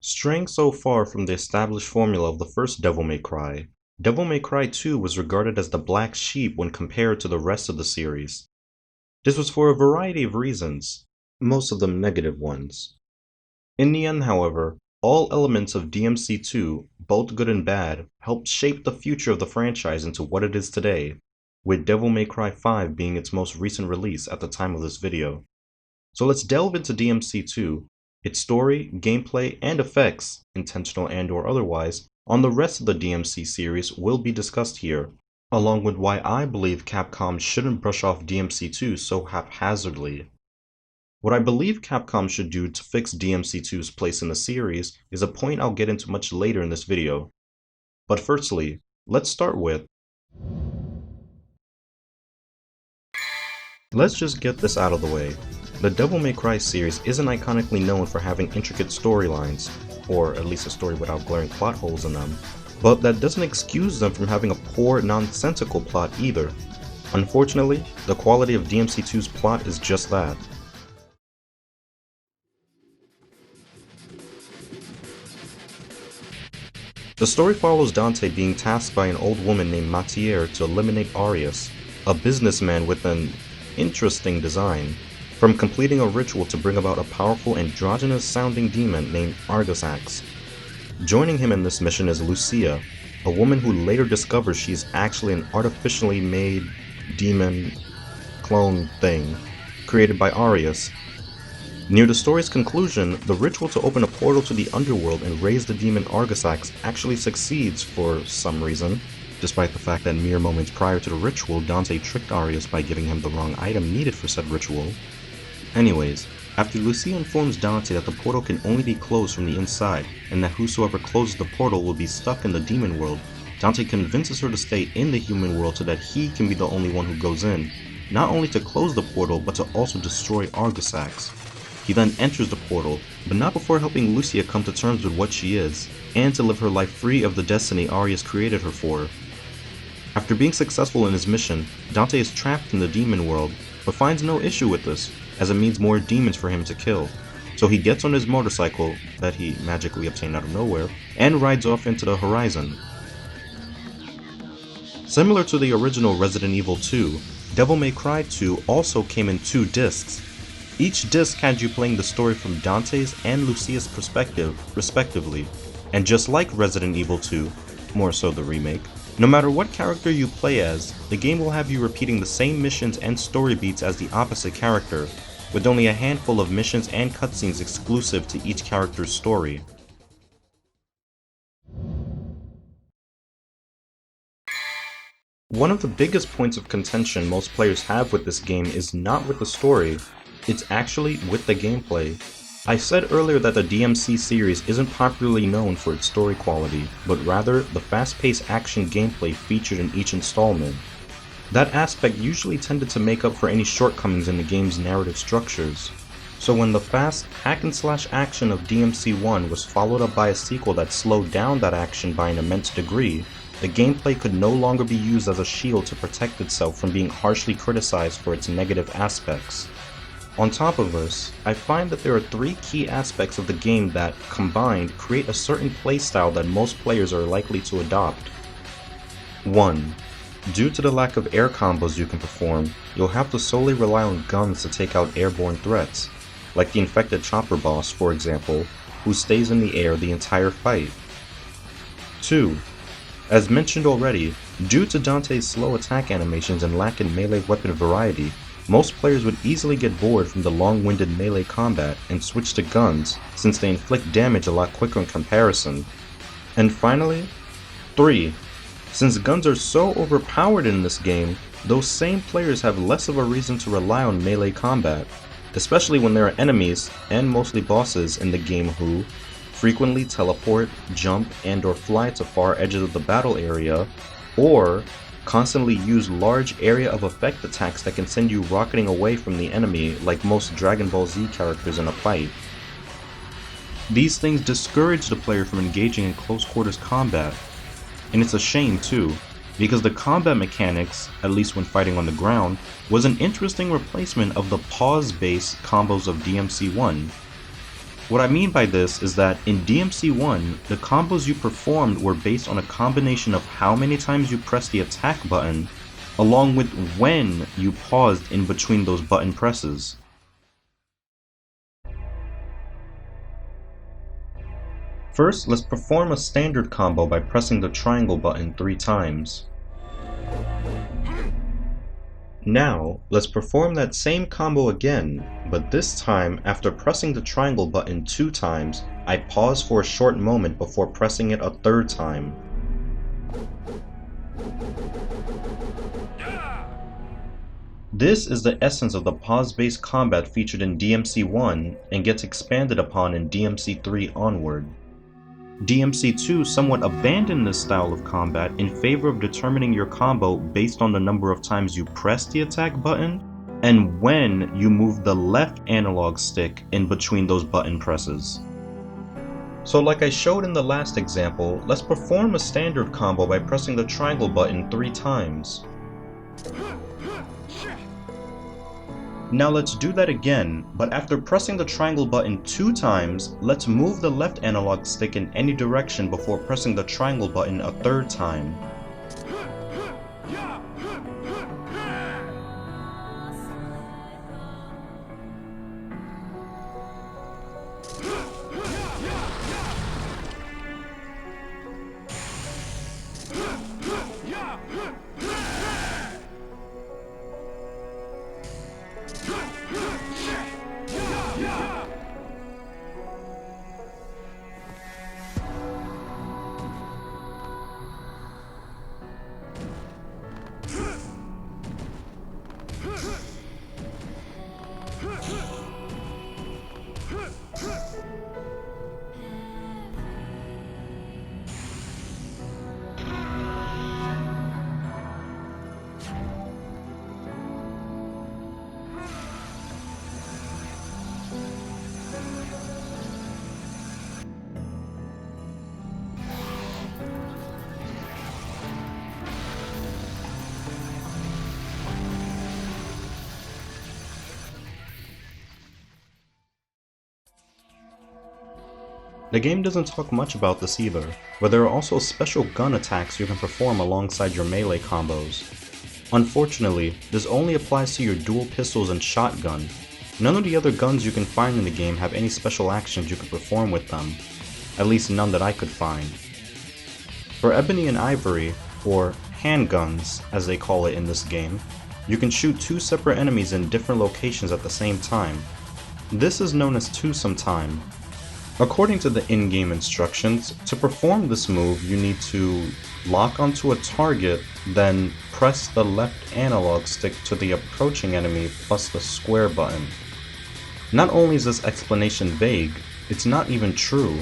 Straying so far from the established formula of the first Devil May Cry 2 was regarded as the black sheep when compared to the rest of the series. This was for a variety of reasons, most of them negative ones. In the end, however, all elements of DMC2, both good and bad, helped shape the future of the franchise into what it is today, with Devil May Cry 5 being its most recent release at the time of this video. So let's delve into DMC2, its story, gameplay, and effects, intentional and or otherwise, on the rest of the DMC series will be discussed here, along with why I believe Capcom shouldn't brush off DMC2 so haphazardly. What I believe Capcom should do to fix DMC2's place in the series is a point I'll get into much later in this video. But firstly, let's start with... Let's just get this out of the way. The Devil May Cry series isn't iconically known for having intricate storylines, or at least a story without glaring plot holes in them, but that doesn't excuse them from having a poor, nonsensical plot either. Unfortunately, the quality of DMC2's plot is just that. The story follows Dante being tasked by an old woman named Matiere to eliminate Arius, a businessman with an interesting design, from completing a ritual to bring about a powerful androgynous-sounding demon named Argosax. Joining him in this mission is Lucia, a woman who later discovers she is actually an artificially made demon clone thing created by Arius. Near the story's conclusion, the ritual to open a portal to the underworld and raise the demon Argosax actually succeeds for some reason, despite the fact that mere moments prior to the ritual, Dante tricked Arius by giving him the wrong item needed for said ritual. Anyways, after Lucia informs Dante that the portal can only be closed from the inside, and that whosoever closes the portal will be stuck in the demon world, Dante convinces her to stay in the human world so that he can be the only one who goes in, not only to close the portal, but to also destroy Argosax. He then enters the portal, but not before helping Lucia come to terms with what she is, and to live her life free of the destiny Arius created her for. After being successful in his mission, Dante is trapped in the demon world, but finds no issue with this, as it means more demons for him to kill. So he gets on his motorcycle, that he magically obtained out of nowhere, and rides off into the horizon. Similar to the original Resident Evil 2, Devil May Cry 2 also came in 2 discs. Each disc had you playing the story from Dante's and Lucia's perspective, respectively, and just like Resident Evil 2, more so the remake, no matter what character you play as, the game will have you repeating the same missions and story beats as the opposite character, with only a handful of missions and cutscenes exclusive to each character's story. One of the biggest points of contention most players have with this game is not with the story, it's actually with the gameplay. I said earlier that the DMC series isn't popularly known for its story quality, but rather the fast-paced action gameplay featured in each installment. That aspect usually tended to make up for any shortcomings in the game's narrative structures. So when the fast hack-and-slash action of DMC1 was followed up by a sequel that slowed down that action by an immense degree, the gameplay could no longer be used as a shield to protect itself from being harshly criticized for its negative aspects. On top of this, I find that there are 3 key aspects of the game that, combined, create a certain playstyle that most players are likely to adopt. 1. Due to the lack of air combos you can perform, you'll have to solely rely on guns to take out airborne threats, like the infected chopper boss, for example, who stays in the air the entire fight. 2. As mentioned already, due to Dante's slow attack animations and lack in melee weapon variety, most players would easily get bored from the long-winded melee combat and switch to guns, since they inflict damage a lot quicker in comparison. And finally, 3. Since guns are so overpowered in this game, those same players have less of a reason to rely on melee combat, especially when there are enemies, and mostly bosses, in the game who frequently teleport, jump, and or fly to far edges of the battle area, or constantly use large area of effect attacks that can send you rocketing away from the enemy like most Dragon Ball Z characters in a fight. These things discourage the player from engaging in close quarters combat, and it's a shame too, because the combat mechanics, at least when fighting on the ground, was an interesting replacement of the pause-based combos of DMC1. What I mean by this is that in DMC1, the combos you performed were based on a combination of how many times you pressed the attack button, along with when you paused in between those button presses. First, let's perform a standard combo by pressing the triangle button 3 times. Now, let's perform that same combo again, but this time, after pressing the triangle button 2 times, I pause for a short moment before pressing it a 3rd time. This is the essence of the pause-based combat featured in DMC1 and gets expanded upon in DMC3 onward. DMC2 somewhat abandoned this style of combat in favor of determining your combo based on the number of times you press the attack button and when you move the left analog stick in between those button presses. So like I showed in the last example, let's perform a standard combo by pressing the triangle button 3 times. Now let's do that again, but after pressing the triangle button 2 times, let's move the left analog stick in any direction before pressing the triangle button a 3rd time. The game doesn't talk much about this either, but there are also special gun attacks you can perform alongside your melee combos. Unfortunately, this only applies to your dual pistols and shotgun. None of the other guns you can find in the game have any special actions you can perform with them, at least none that I could find. For Ebony and Ivory, or handguns as they call it in this game, you can shoot 2 separate enemies in different locations at the same time. This is known as twosome time. According to the in-game instructions, to perform this move you need to lock onto a target, then press the left analog stick to the approaching enemy plus the square button. Not only is this explanation vague, it's not even true,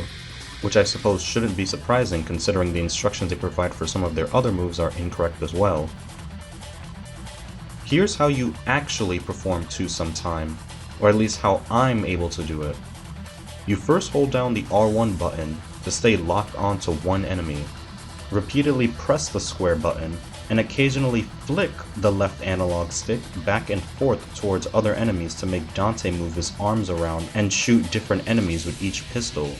which I suppose shouldn't be surprising considering the instructions they provide for some of their other moves are incorrect as well. Here's how you actually perform twosome time, or at least how I'm able to do it. You first hold down the R1 button to stay locked onto one enemy. Repeatedly press the square button, and occasionally flick the left analog stick back and forth towards other enemies to make Dante move his arms around and shoot different enemies with each pistol.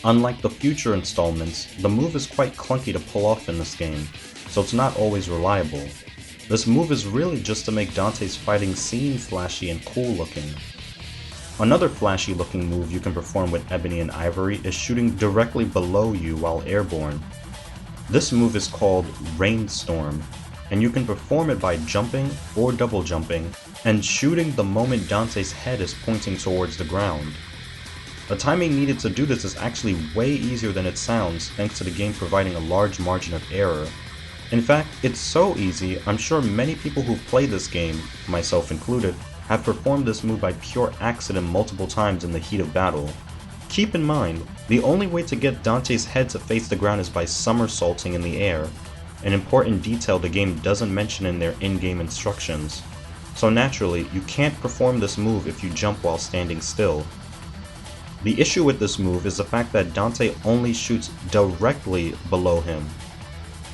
Unlike the future installments, the move is quite clunky to pull off in this game, so it's not always reliable. This move is really just to make Dante's fighting seem flashy and cool looking. Another flashy looking move you can perform with Ebony and Ivory is shooting directly below you while airborne. This move is called Rainstorm, and you can perform it by jumping or double jumping and shooting the moment Dante's head is pointing towards the ground. The timing needed to do this is actually way easier than it sounds thanks to the game providing a large margin of error. In fact, it's so easy, I'm sure many people who've played this game, myself included, have performed this move by pure accident multiple times in the heat of battle. Keep in mind, the only way to get Dante's head to face the ground is by somersaulting in the air, an important detail the game doesn't mention in their in-game instructions. So naturally, you can't perform this move if you jump while standing still. The issue with this move is the fact that Dante only shoots directly below him.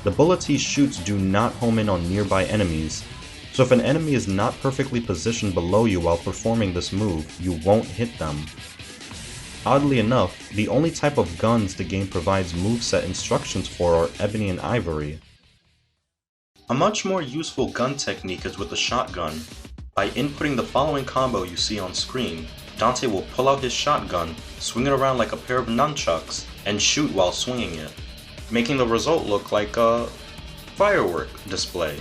The bullets he shoots do not home in on nearby enemies, so if an enemy is not perfectly positioned below you while performing this move, you won't hit them. Oddly enough, the only type of guns the game provides moveset instructions for are Ebony and Ivory. A much more useful gun technique is with the shotgun. By inputting the following combo you see on screen, Dante will pull out his shotgun, swing it around like a pair of nunchucks, and shoot while swinging it, making the result look like a firework display.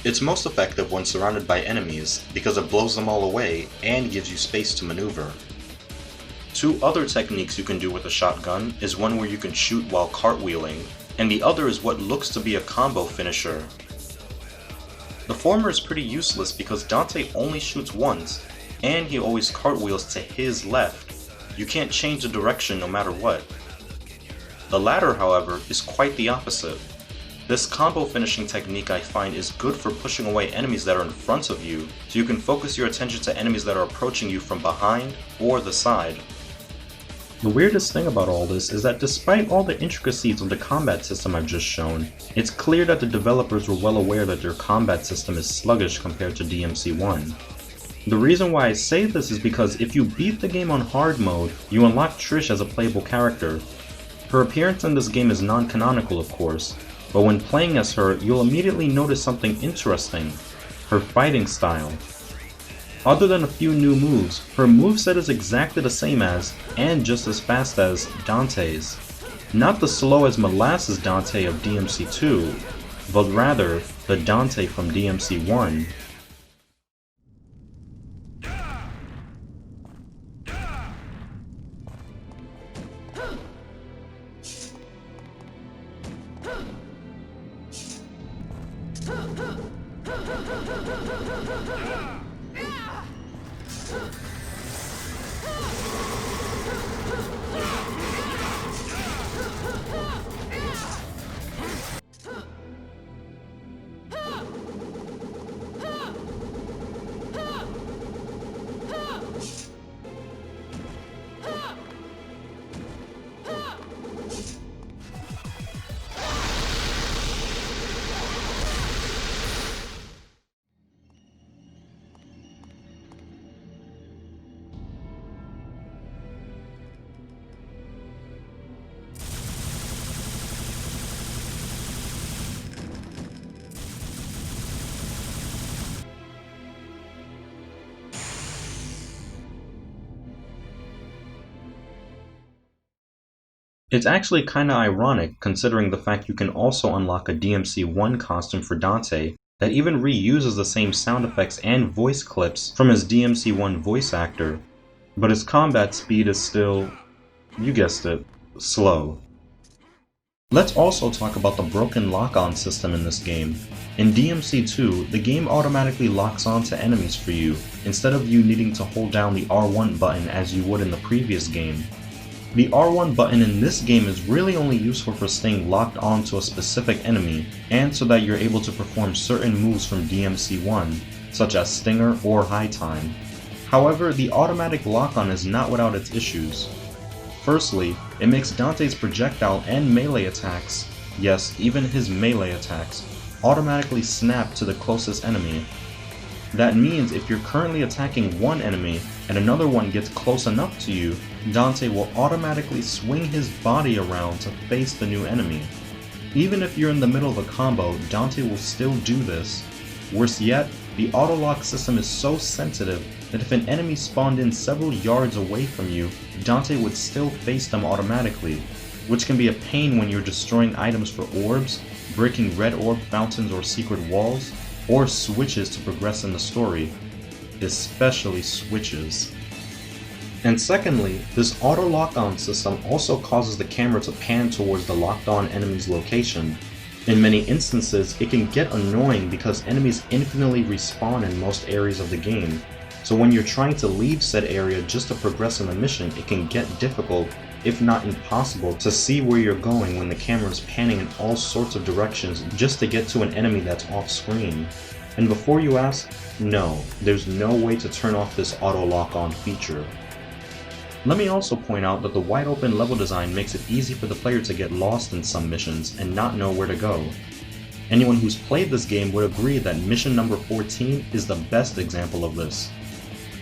It's most effective when surrounded by enemies because it blows them all away and gives you space to maneuver. Two other techniques you can do with a shotgun is one where you can shoot while cartwheeling, and the other is what looks to be a combo finisher. The former is pretty useless because Dante only shoots once, and he always cartwheels to his left. You can't change the direction no matter what. The latter, however, is quite the opposite. This combo finishing technique I find is good for pushing away enemies that are in front of you, so you can focus your attention to enemies that are approaching you from behind or the side. The weirdest thing about all this is that despite all the intricacies of the combat system I've just shown, it's clear that the developers were well aware that their combat system is sluggish compared to DMC1. The reason why I say this is because if you beat the game on hard mode, you unlock Trish as a playable character. Her appearance in this game is non-canonical of course, but when playing as her, you'll immediately notice something interesting: her fighting style. Other than a few new moves, her moveset is exactly the same as, and just as fast as, Dante's. Not the slow as molasses Dante of DMC2, but rather the Dante from DMC1. It's actually kinda ironic considering the fact you can also unlock a DMC1 costume for Dante that even reuses the same sound effects and voice clips from his DMC1 voice actor, but his combat speed is still, you guessed it, slow. Let's also talk about the broken lock-on system in this game. In DMC2, the game automatically locks onto enemies for you, instead of you needing to hold down the R1 button as you would in the previous game. The R1 button in this game is really only useful for staying locked onto a specific enemy, and so that you're able to perform certain moves from DMC1, such as Stinger or High Time. However, the automatic lock-on is not without its issues. Firstly, it makes Dante's projectile and melee attacks, yes, even his melee attacks, automatically snap to the closest enemy. That means if you're currently attacking one enemy and another one gets close enough to you, Dante will automatically swing his body around to face the new enemy. Even if you're in the middle of a combo, Dante will still do this. Worse yet, the auto-lock system is so sensitive that if an enemy spawned in several yards away from you, Dante would still face them automatically, which can be a pain when you're destroying items for orbs, breaking red orb fountains or secret walls, or switches to progress in the story, especially switches. And secondly, this auto lock-on system also causes the camera to pan towards the locked-on enemy's location. In many instances, it can get annoying because enemies infinitely respawn in most areas of the game, so when you're trying to leave said area just to progress in the mission, it can get difficult, if not impossible, to see where you're going when the camera is panning in all sorts of directions just to get to an enemy that's off screen. And before you ask, no, there's no way to turn off this auto lock-on feature. Let me also point out that the wide open level design makes it easy for the player to get lost in some missions and not know where to go. Anyone who's played this game would agree that mission number 14 is the best example of this.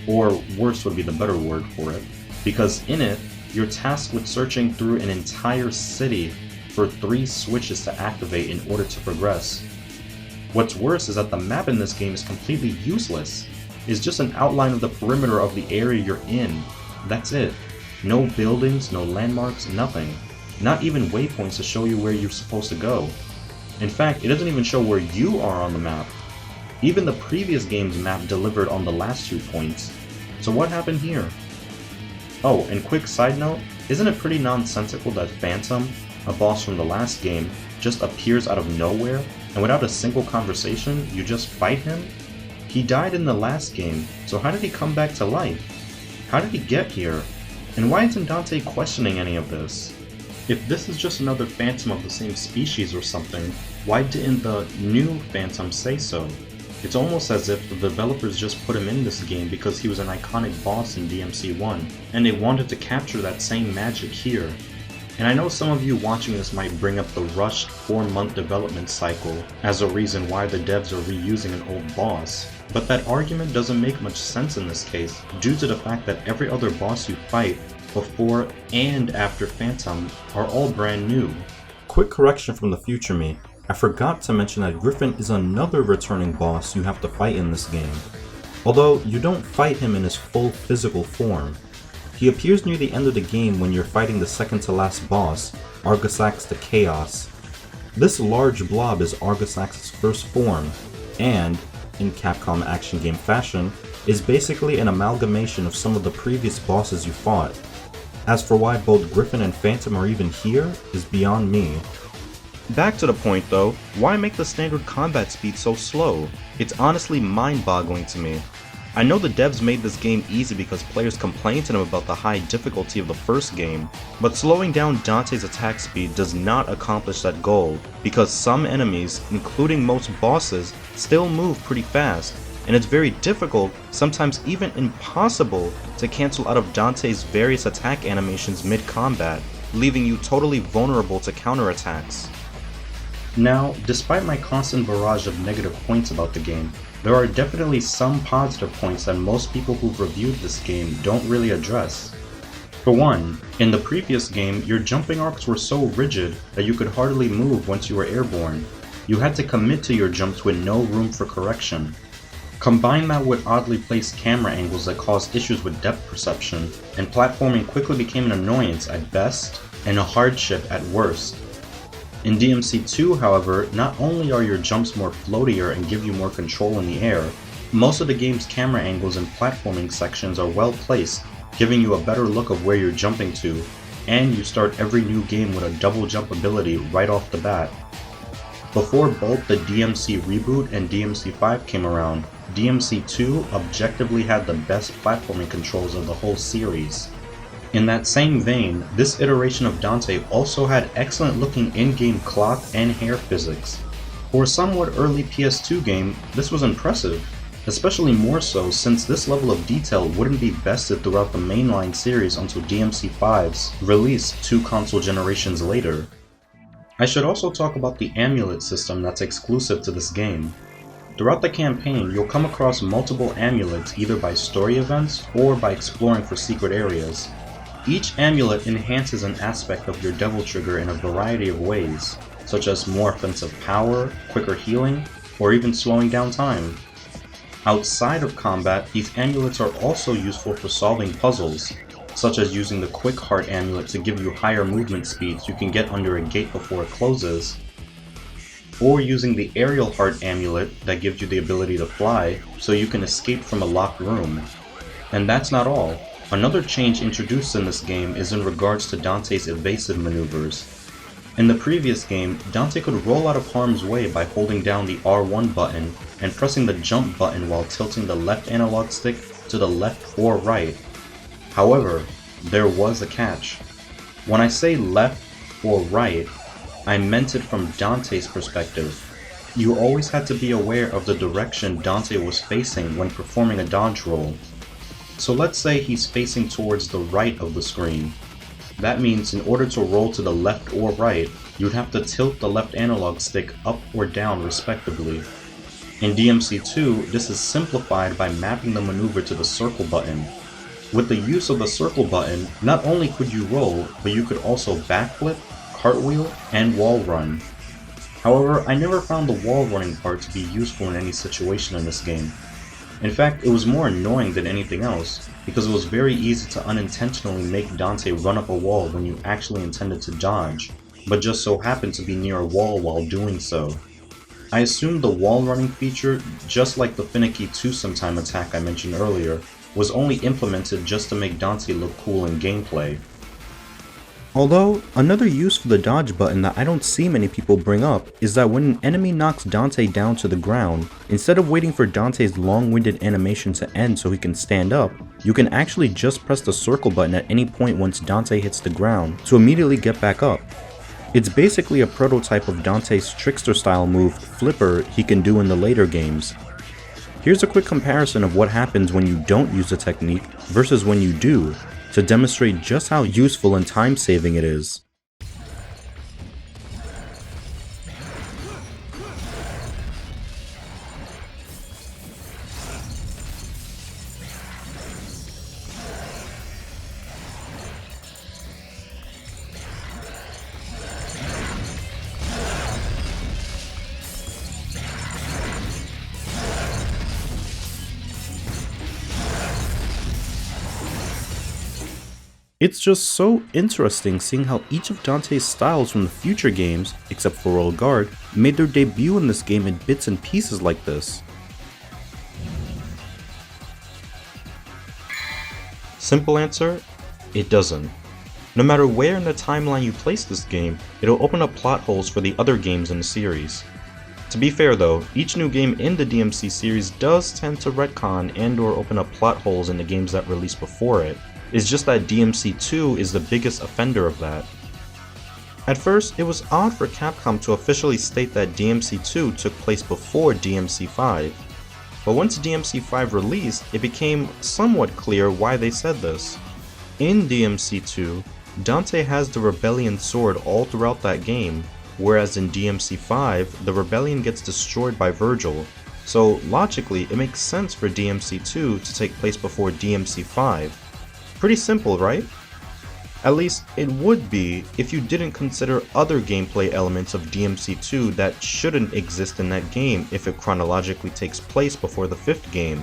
Or worse would be the better word for it. because in it, you're tasked with searching through an entire city for 3 switches to activate in order to progress. What's worse is that the map in this game is completely useless. It's just an outline of the perimeter of the area you're in. That's it. No buildings, no landmarks, nothing. Not even waypoints to show you where you're supposed to go. In fact, it doesn't even show where you are on the map. Even the previous game's map delivered on the last 2 points. So what happened here? Oh, and quick side note, isn't it pretty nonsensical that Phantom, a boss from the last game, just appears out of nowhere, and without a single conversation, you just fight him? He died in the last game, so how did he come back to life? How did he get here? And why isn't Dante questioning any of this? If this is just another Phantom of the same species or something, why didn't the new Phantom say so? It's almost as if the developers just put him in this game because he was an iconic boss in DMC1, and they wanted to capture that same magic here. And I know some of you watching this might bring up the rushed 4-month development cycle as a reason why the devs are reusing an old boss, but that argument doesn't make much sense in this case due to the fact that every other boss you fight before and after Phantom are all brand new. Quick correction from the future me, I forgot to mention that Griffin is another returning boss you have to fight in this game, although you don't fight him in his full physical form. He appears near the end of the game when you're fighting the second to last boss, Argosax the Chaos. This large blob is Argosax's first form, and, in Capcom action game fashion, is basically an amalgamation of some of the previous bosses you fought. As for why both Griffin and Phantom are even here is beyond me. Back to the point though, why make the standard combat speed so slow? It's honestly mind-boggling to me. I know the devs made this game easy because players complained to them about the high difficulty of the first game, but slowing down Dante's attack speed does not accomplish that goal, because some enemies, including most bosses, still move pretty fast, and it's very difficult, sometimes even impossible, to cancel out of Dante's various attack animations mid-combat, leaving you totally vulnerable to counterattacks. Now, despite my constant barrage of negative points about the game, there are definitely some positive points that most people who've reviewed this game don't really address. For one, in the previous game, your jumping arcs were so rigid that you could hardly move once you were airborne. You had to commit to your jumps with no room for correction. Combine that with oddly placed camera angles that caused issues with depth perception, and platforming quickly became an annoyance at best and a hardship at worst. In DMC2, however, not only are your jumps more floatier and give you more control in the air, most of the game's camera angles and platforming sections are well placed, giving you a better look of where you're jumping to, and you start every new game with a double jump ability right off the bat. Before both the DMC reboot and DMC5 came around, DMC2 objectively had the best platforming controls of the whole series. In that same vein, this iteration of Dante also had excellent looking in-game clock and hair physics. For a somewhat early PS2 game, this was impressive, especially more so since this level of detail wouldn't be bested throughout the mainline series until DMC5's release 2 console generations later. I should also talk about the amulet system that's exclusive to this game. Throughout the campaign, you'll come across multiple amulets either by story events or by exploring for secret areas. Each amulet enhances an aspect of your Devil Trigger in a variety of ways, such as more offensive power, quicker healing, or even slowing down time. Outside of combat, these amulets are also useful for solving puzzles, such as using the Quick Heart amulet to give you higher movement speeds you can get under a gate before it closes, or using the Aerial Heart amulet that gives you the ability to fly so you can escape from a locked room. And that's not all. Another change introduced in this game is in regards to Dante's evasive maneuvers. In the previous game, Dante could roll out of harm's way by holding down the R1 button and pressing the jump button while tilting the left analog stick to the left or right. However, there was a catch. When I say left or right, I meant it from Dante's perspective. You always had to be aware of the direction Dante was facing when performing a dodge roll. So let's say he's facing towards the right of the screen. That means in order to roll to the left or right, you'd have to tilt the left analog stick up or down respectively. In DMC2, this is simplified by mapping the maneuver to the circle button. With the use of the circle button, not only could you roll, but you could also backflip, cartwheel, and wall run. However, I never found the wall running part to be useful in any situation in this game. In fact, it was more annoying than anything else, because it was very easy to unintentionally make Dante run up a wall when you actually intended to dodge, but just so happened to be near a wall while doing so. I assumed the wall running feature, just like the finicky two-sometime attack I mentioned earlier, was only implemented just to make Dante look cool in gameplay. Although, another use for the dodge button that I don't see many people bring up is that when an enemy knocks Dante down to the ground, instead of waiting for Dante's long-winded animation to end so he can stand up, you can actually just press the circle button at any point once Dante hits the ground to immediately get back up. It's basically a prototype of Dante's trickster style move, Flipper, he can do in the later games. Here's a quick comparison of what happens when you don't use the technique versus when you do, to demonstrate just how useful and time-saving it is. It's just so interesting seeing how each of Dante's styles from the future games, except for Royal Guard, made their debut in this game in bits and pieces like this. Simple answer, it doesn't. No matter where in the timeline you place this game, it'll open up plot holes for the other games in the series. To be fair though, each new game in the DMC series does tend to retcon and or open up plot holes in the games that released before it. It's just that DMC2 is the biggest offender of that. At first, it was odd for Capcom to officially state that DMC2 took place before DMC5, but once DMC5 released, it became somewhat clear why they said this. In DMC2, Dante has the Rebellion sword all throughout that game, whereas in DMC5, the Rebellion gets destroyed by Virgil, so logically it makes sense for DMC2 to take place before DMC5. Pretty simple, right? At least it would be if you didn't consider other gameplay elements of DMC2 that shouldn't exist in that game if it chronologically takes place before the 5th game.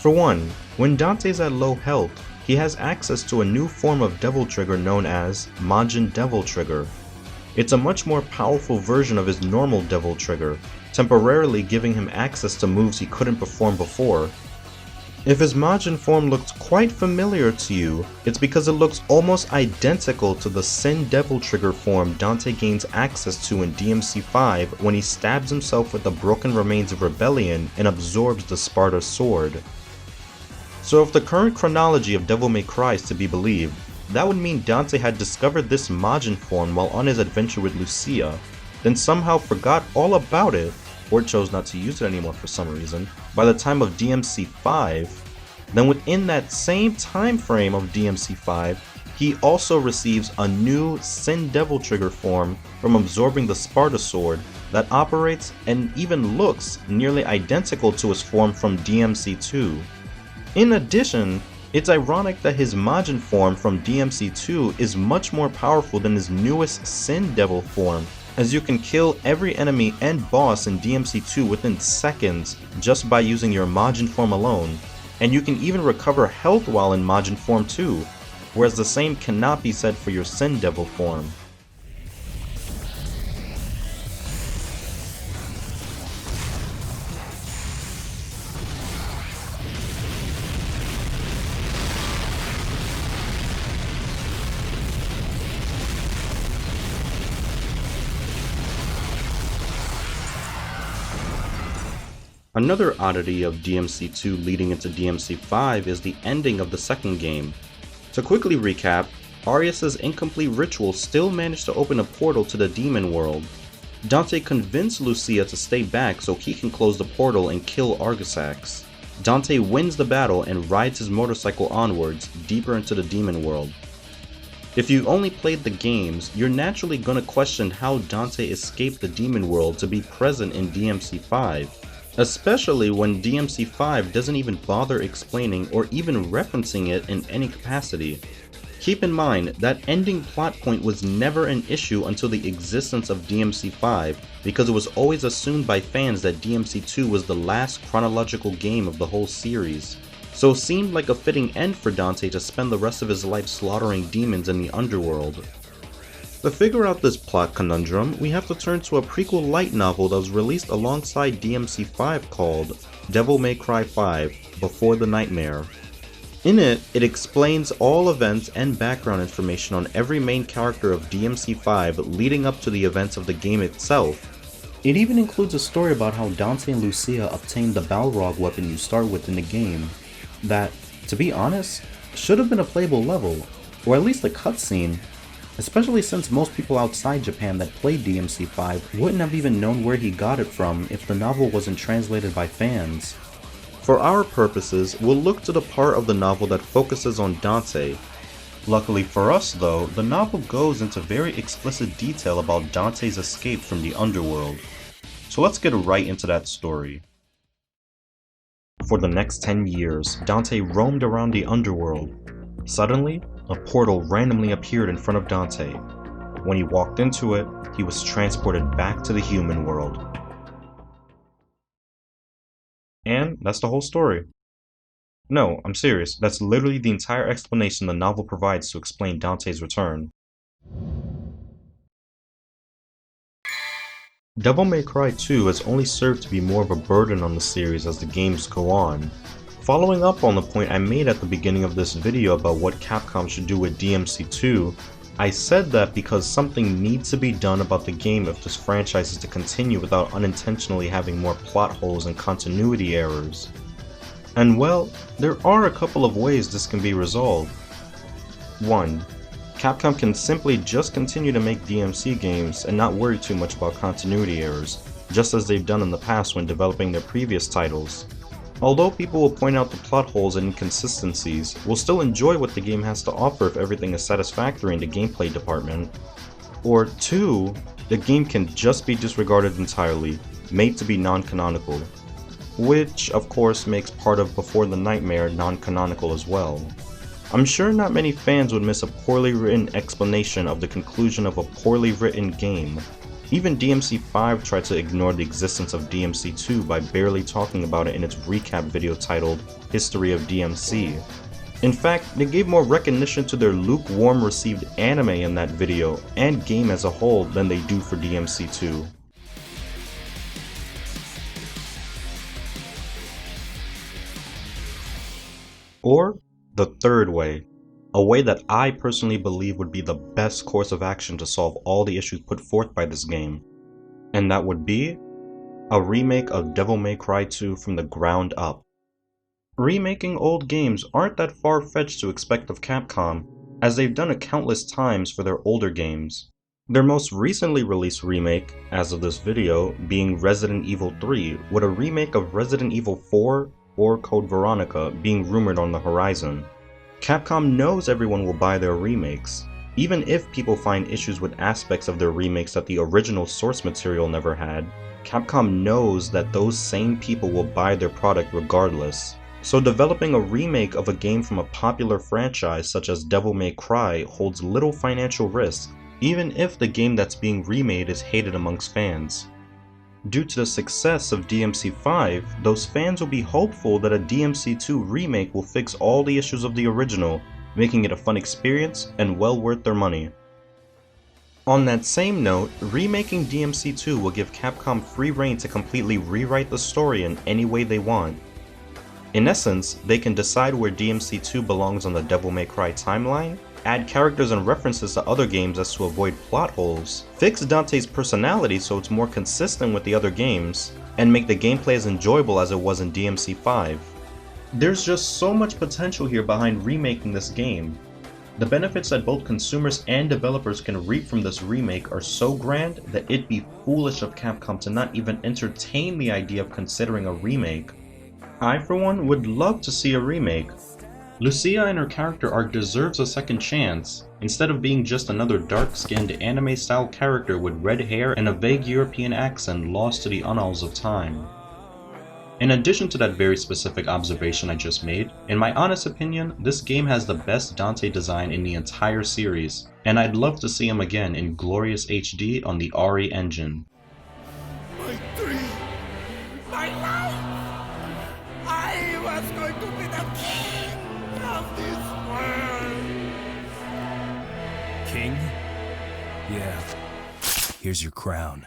For one, when Dante's at low health, he has access to a new form of Devil Trigger known as Majin Devil Trigger. It's a much more powerful version of his normal Devil Trigger, temporarily giving him access to moves he couldn't perform before. If his Majin form looks quite familiar to you, it's because it looks almost identical to the Sin Devil Trigger form Dante gains access to in DMC5 when he stabs himself with the broken remains of Rebellion and absorbs the Sparta sword. So if the current chronology of Devil May Cry is to be believed, that would mean Dante had discovered this Majin form while on his adventure with Lucia, then somehow forgot all about it, or chose not to use it anymore for some reason, by the time of DMC5, then within that same time frame of DMC5, he also receives a new Sin Devil Trigger form from absorbing the Sparta sword that operates and even looks nearly identical to his form from DMC2. In addition, it's ironic that his Majin form from DMC2 is much more powerful than his newest Sin Devil form, as you can kill every enemy and boss in DMC2 within seconds just by using your Majin form alone, and you can even recover health while in Majin form too, whereas the same cannot be said for your Sin Devil form. Another oddity of DMC2 leading into DMC5 is the ending of the second game. To quickly recap, Arius' incomplete ritual still managed to open a portal to the demon world. Dante convinced Lucia to stay back so he can close the portal and kill Argisax. Dante wins the battle and rides his motorcycle onwards, deeper into the demon world. If you only played the games, you're naturally gonna question how Dante escaped the demon world to be present in DMC5. especially when DMC5 doesn't even bother explaining or even referencing it in any capacity. Keep in mind that ending plot point was never an issue until the existence of DMC5, because it was always assumed by fans that DMC2 was the last chronological game of the whole series. So it seemed like a fitting end for Dante to spend the rest of his life slaughtering demons in the underworld. To figure out this plot conundrum, we have to turn to a prequel light novel that was released alongside DMC5 called Devil May Cry 5: Before the Nightmare. In it, it explains all events and background information on every main character of DMC5 leading up to the events of the game itself. It even includes a story about how Dante and Lucia obtained the Balrog weapon you start with in the game, that, to be honest, should have been a playable level, or at least a cutscene, especially since most people outside Japan that played DMC5 wouldn't have even known where he got it from if the novel wasn't translated by fans. For our purposes, we'll look to the part of the novel that focuses on Dante. Luckily for us though, the novel goes into very explicit detail about Dante's escape from the underworld. So let's get right into that story. For the next 10 years, Dante roamed around the underworld. Suddenly, a portal randomly appeared in front of Dante. When he walked into it, he was transported back to the human world. And that's the whole story. No, I'm serious, that's literally the entire explanation the novel provides to explain Dante's return. Devil May Cry 2 has only served to be more of a burden on the series as the games go on. Following up on the point I made at the beginning of this video about what Capcom should do with DMC2, I said that because something needs to be done about the game if this franchise is to continue without unintentionally having more plot holes and continuity errors. And well, there are a couple of ways this can be resolved. 1. Capcom can simply just continue to make DMC games and not worry too much about continuity errors, just as they've done in the past when developing their previous titles. Although people will point out the plot holes and inconsistencies, we'll still enjoy what the game has to offer if everything is satisfactory in the gameplay department. Or 2, the game can just be disregarded entirely, made to be non-canonical. Which, of course, makes part of Before the Nightmare non-canonical as well. I'm sure not many fans would miss a poorly written explanation of the conclusion of a poorly written game. Even DMC5 tried to ignore the existence of DMC2 by barely talking about it in its recap video titled History of DMC. In fact, they gave more recognition to their lukewarm received anime in that video and game as a whole than they do for DMC2. Or the third way, a way that I personally believe would be the best course of action to solve all the issues put forth by this game, and that would be a remake of Devil May Cry 2 from the ground up. Remaking old games aren't that far-fetched to expect of Capcom, as they've done it countless times for their older games. Their most recently released remake, as of this video, being Resident Evil 3, with a remake of Resident Evil 4 or Code Veronica being rumored on the horizon. Capcom knows everyone will buy their remakes, even if people find issues with aspects of their remakes that the original source material never had. Capcom knows that those same people will buy their product regardless. So developing a remake of a game from a popular franchise such as Devil May Cry holds little financial risk, even if the game that's being remade is hated amongst fans. Due to the success of DMC5, those fans will be hopeful that a DMC2 remake will fix all the issues of the original, making it a fun experience and well worth their money. On that same note, remaking DMC2 will give Capcom free rein to completely rewrite the story in any way they want. In essence, they can decide where DMC2 belongs on the Devil May Cry timeline, add characters and references to other games as to avoid plot holes, fix Dante's personality so it's more consistent with the other games, and make the gameplay as enjoyable as it was in DMC5. There's just so much potential here behind remaking this game. The benefits that both consumers and developers can reap from this remake are so grand that it'd be foolish of Capcom to not even entertain the idea of considering a remake. I, for one, would love to see a remake. Lucia and her character arc deserves a second chance, instead of being just another dark-skinned anime-style character with red hair and a vague European accent lost to the annals of time. In addition to that very specific observation I just made, in my honest opinion, this game has the best Dante design in the entire series, and I'd love to see him again in glorious HD on the RE engine. My dream! My life! I was going to be the king of this world! King? Yeah. Here's your crown.